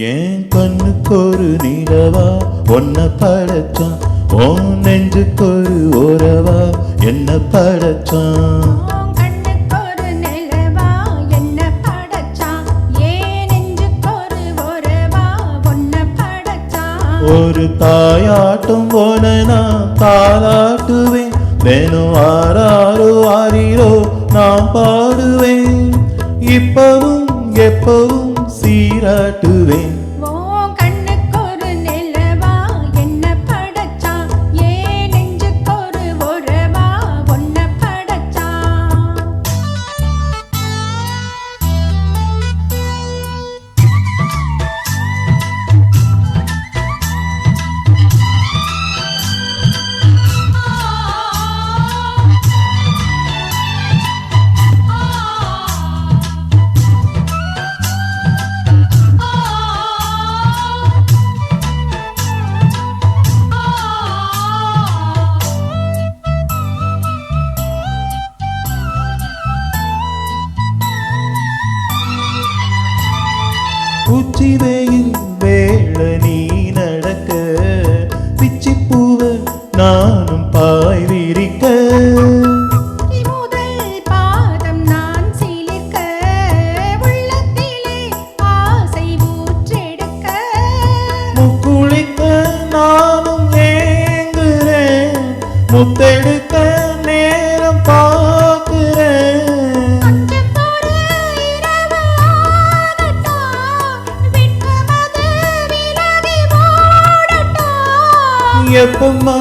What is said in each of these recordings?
ஏன் கண்ணுக்கொரு நிலவா ஒன்ன படைச்சான், உன் நெஞ்சுக்கொரு ஓரவா என்ன படைச்சான். ஒரு தாயாட்டும் போன நான் தாளாட்டுவேன், தினம் ஆராரோ ஆரிரோ நான் பாடுவேன், இப்பவும் எப்பவும் சீராட்டுவேன். உச்சி வெயில் வேள நீ நடக்க, பிச்சி பூவ நானும் பாய் விரிக்க, முதல் பாதம் நான் சிலிர்க்க, உள்ளத்திலே ஆசை ஊற்றெடுக்க, முக்குளிக்க நானும் ஏங்குறேன், முத்தெடுக்க நேரம் பார்க்கிறேன். எப்பம்மா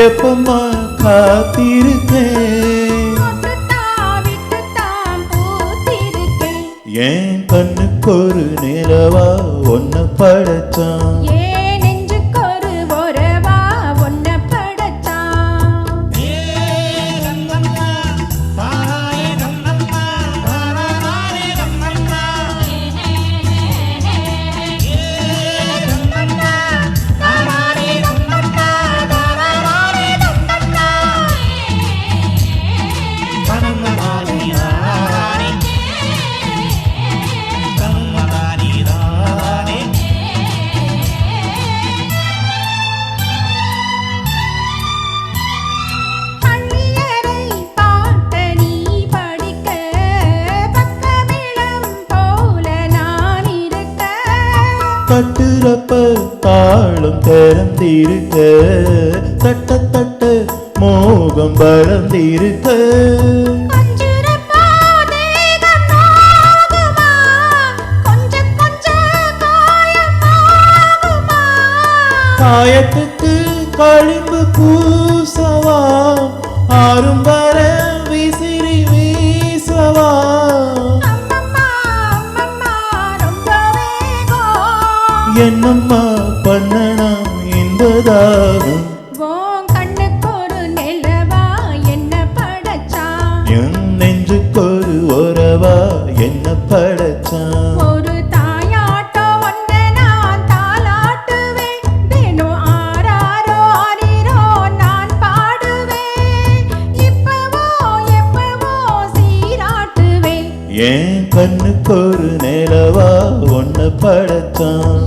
எப்பம்மா காத்திருக்கேன், ஏன் கண்ணுக்கொரு நிலவா ஒன்ன படைச்சான். கட்டுறப்ப தாளம் திறந்திருக்க, தட்ட தட்ட மோகம் வளர்ந்திருக்க, காயத்துக்கு களிம்பு பூசவா, ஆறும் வர விசிறி வீசவா. என்னம்மா பண்ணனா இந்த தாகம், என் நெஞ்சுக்கொரு உறவா என்ன படைச்சான். ஒரு தாயாட்டோ ஒன்ன நான் தாளாட்டுவேன், தினம் ஆராரோ ஆரிரோ நான் பாடுவேன், இப்பவோ எப்பவோ சீராட்டுவேன். ஏன் கண்ணுக்கொரு நிலவா ஒன்ன படைச்சான்.